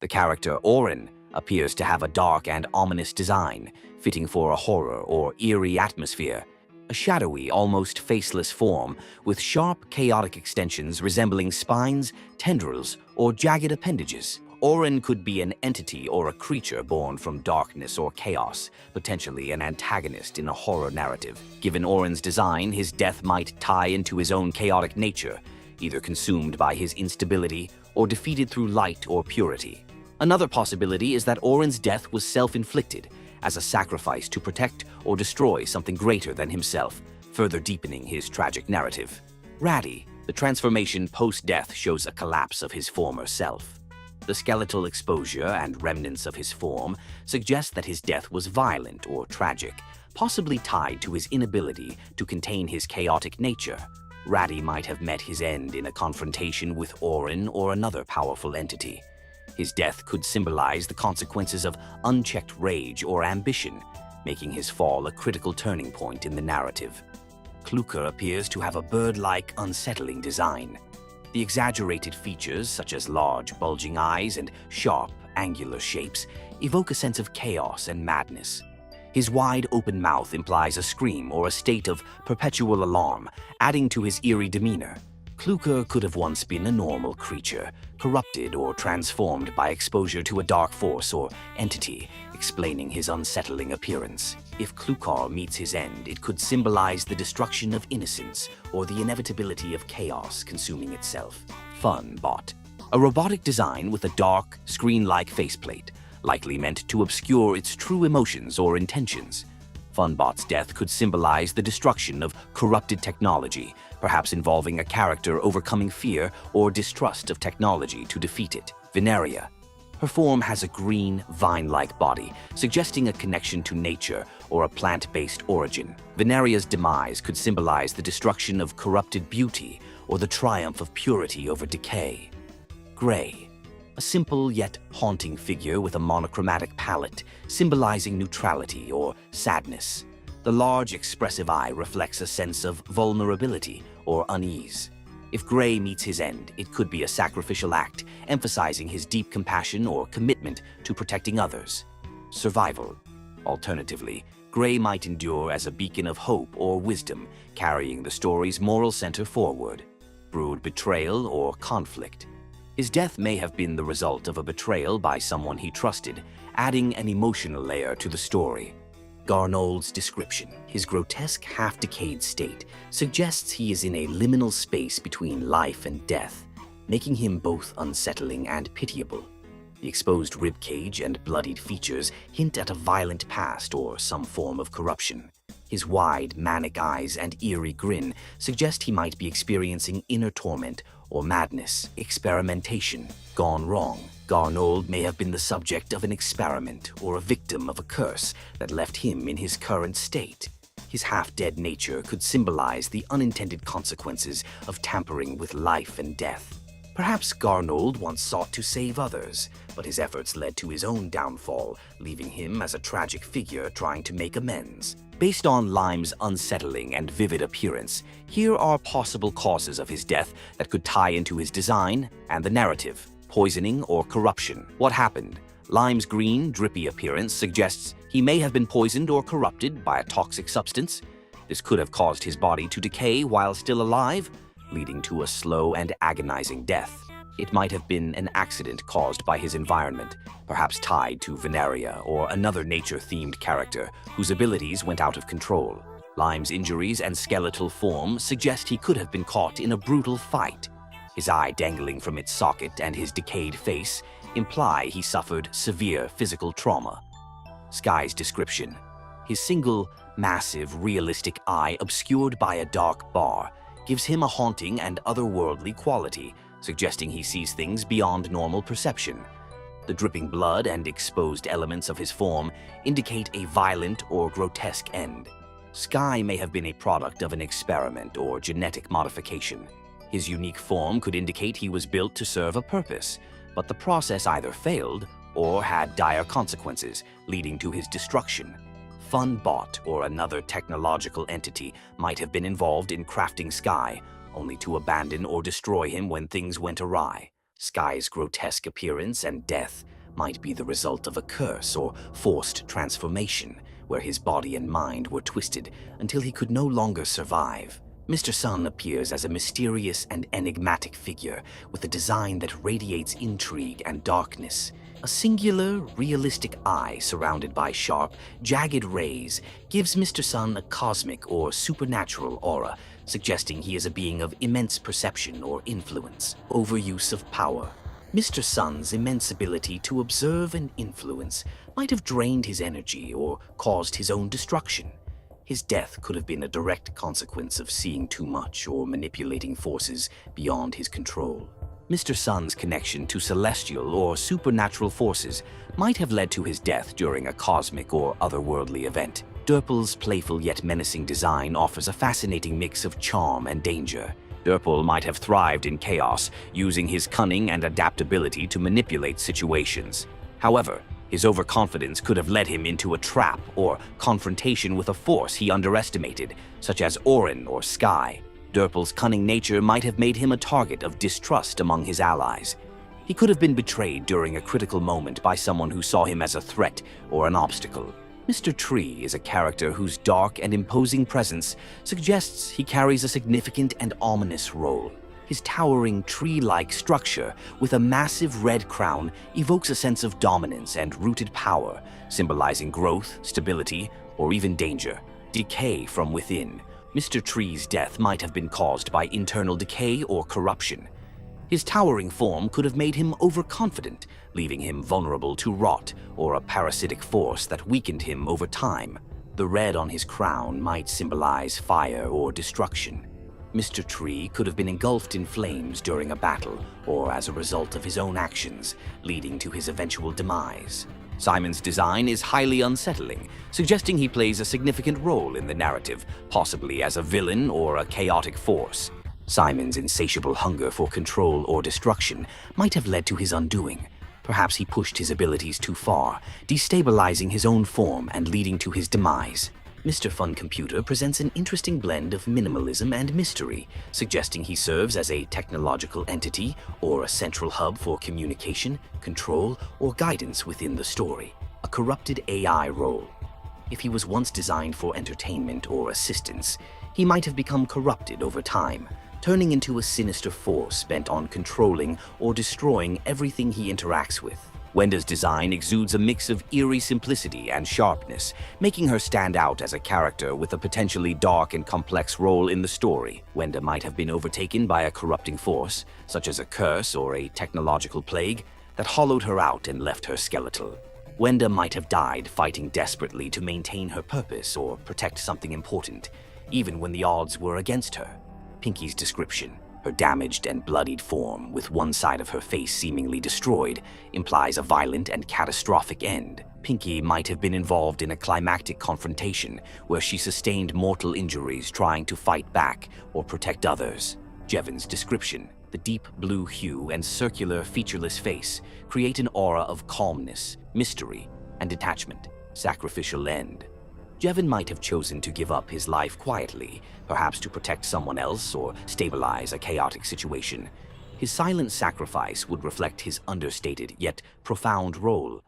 The character Orin appears to have a dark and ominous design, fitting for a horror or eerie atmosphere. A shadowy, almost faceless form with sharp, chaotic extensions resembling spines, tendrils, or jagged appendages. Orin could be an entity or a creature born from darkness or chaos, potentially an antagonist in a horror narrative. Given Orin's design, his death might tie into his own chaotic nature, either consumed by his instability or defeated through light or purity. Another possibility is that Orin's death was self-inflicted, as a sacrifice to protect or destroy something greater than himself, further deepening his tragic narrative. Ratty, the transformation post-death shows a collapse of his former self. The skeletal exposure and remnants of his form suggest that his death was violent or tragic, possibly tied to his inability to contain his chaotic nature. Ratty might have met his end in a confrontation with Orin or another powerful entity. His death could symbolize the consequences of unchecked rage or ambition, making his fall a critical turning point in the narrative. Kluker appears to have a bird-like, unsettling design. The exaggerated features, such as large, bulging eyes and sharp, angular shapes, evoke a sense of chaos and madness. His wide open mouth implies a scream or a state of perpetual alarm, adding to his eerie demeanor. Kluker could have once been a normal creature, corrupted or transformed by exposure to a dark force or entity, explaining his unsettling appearance. If Klukar meets his end, it could symbolize the destruction of innocence or the inevitability of chaos consuming itself. Funbot, a robotic design with a dark, screen-like faceplate, likely meant to obscure its true emotions or intentions. Funbot's death could symbolize the destruction of corrupted technology, perhaps involving a character overcoming fear or distrust of technology to defeat it. Veneria. Her form has a green, vine-like body, suggesting a connection to nature or a plant-based origin. Veneria's demise could symbolize the destruction of corrupted beauty or the triumph of purity over decay. Gray. A simple yet haunting figure with a monochromatic palette, symbolizing neutrality or sadness. The large, expressive eye reflects a sense of vulnerability or unease. If Gray meets his end, it could be a sacrificial act, emphasizing his deep compassion or commitment to protecting others. Survival. Alternatively, Gray might endure as a beacon of hope or wisdom, carrying the story's moral center forward. Brood betrayal or conflict. His death may have been the result of a betrayal by someone he trusted, adding an emotional layer to the story. Garnold's description. His grotesque, half-decayed state suggests he is in a liminal space between life and death, making him both unsettling and pitiable. The exposed ribcage and bloodied features hint at a violent past or some form of corruption. His wide, manic eyes and eerie grin suggest he might be experiencing inner torment or madness. Experimentation gone wrong. Garnold may have been the subject of an experiment or a victim of a curse that left him in his current state. His half-dead nature could symbolize the unintended consequences of tampering with life and death. Perhaps Garnold once sought to save others, but his efforts led to his own downfall, leaving him as a tragic figure trying to make amends. Based on Lime's unsettling and vivid appearance, here are possible causes of his death that could tie into his design and the narrative. Poisoning or corruption. What happened? Lime's green, drippy appearance suggests he may have been poisoned or corrupted by a toxic substance. This could have caused his body to decay while still alive, leading to a slow and agonizing death. It might have been an accident caused by his environment, perhaps tied to Veneria or another nature-themed character whose abilities went out of control. Lime's injuries and skeletal form suggest he could have been caught in a brutal fight. His eye dangling from its socket and his decayed face imply he suffered severe physical trauma. Sky's description. His single, massive, realistic eye obscured by a dark bar gives him a haunting and otherworldly quality, suggesting he sees things beyond normal perception. The dripping blood and exposed elements of his form indicate a violent or grotesque end. Sky may have been a product of an experiment or genetic modification. His unique form could indicate he was built to serve a purpose, but the process either failed or had dire consequences, leading to his destruction. Funbot or another technological entity might have been involved in crafting Sky, only to abandon or destroy him when things went awry. Sky's grotesque appearance and death might be the result of a curse or forced transformation, where his body and mind were twisted until he could no longer survive. Mr. Sun appears as a mysterious and enigmatic figure with a design that radiates intrigue and darkness. A singular, realistic eye surrounded by sharp, jagged rays gives Mr. Sun a cosmic or supernatural aura, suggesting he is a being of immense perception or influence. Overuse of power. Mr. Sun's immense ability to observe and influence might have drained his energy or caused his own destruction. His death could have been a direct consequence of seeing too much or manipulating forces beyond his control. Mr. Sun's connection to celestial or supernatural forces might have led to his death during a cosmic or otherworldly event. Durple's playful yet menacing design offers a fascinating mix of charm and danger. Durple might have thrived in chaos, using his cunning and adaptability to manipulate situations. However, his overconfidence could have led him into a trap or confrontation with a force he underestimated, such as Orin or Sky. Durple's cunning nature might have made him a target of distrust among his allies. He could have been betrayed during a critical moment by someone who saw him as a threat or an obstacle. Mr. Tree is a character whose dark and imposing presence suggests he carries a significant and ominous role. His towering tree-like structure with a massive red crown evokes a sense of dominance and rooted power, symbolizing growth, stability, or even danger. Decay from within. Mr. Tree's death might have been caused by internal decay or corruption. His towering form could have made him overconfident, leaving him vulnerable to rot or a parasitic force that weakened him over time. The red on his crown might symbolize fire or destruction. Mr. Tree could have been engulfed in flames during a battle or as a result of his own actions, leading to his eventual demise. Simon's design is highly unsettling, suggesting he plays a significant role in the narrative, possibly as a villain or a chaotic force. Simon's insatiable hunger for control or destruction might have led to his undoing. Perhaps he pushed his abilities too far, destabilizing his own form and leading to his demise. Mr. Fun Computer presents an interesting blend of minimalism and mystery, suggesting he serves as a technological entity or a central hub for communication, control, or guidance within the story. A corrupted AI role. If he was once designed for entertainment or assistance, he might have become corrupted over time, turning into a sinister force bent on controlling or destroying everything he interacts with. Wenda's design exudes a mix of eerie simplicity and sharpness, making her stand out as a character with a potentially dark and complex role in the story. Wenda might have been overtaken by a corrupting force, such as a curse or a technological plague, that hollowed her out and left her skeletal. Wenda might have died fighting desperately to maintain her purpose or protect something important, even when the odds were against her. Pinky's description, her damaged and bloodied form, with one side of her face seemingly destroyed, implies a violent and catastrophic end. Pinky might have been involved in a climactic confrontation where she sustained mortal injuries trying to fight back or protect others. Jevon's description, the deep blue hue and circular, featureless face create an aura of calmness, mystery, and detachment. Sacrificial end. Jevon might have chosen to give up his life quietly, perhaps to protect someone else or stabilize a chaotic situation. His silent sacrifice would reflect his understated yet profound role,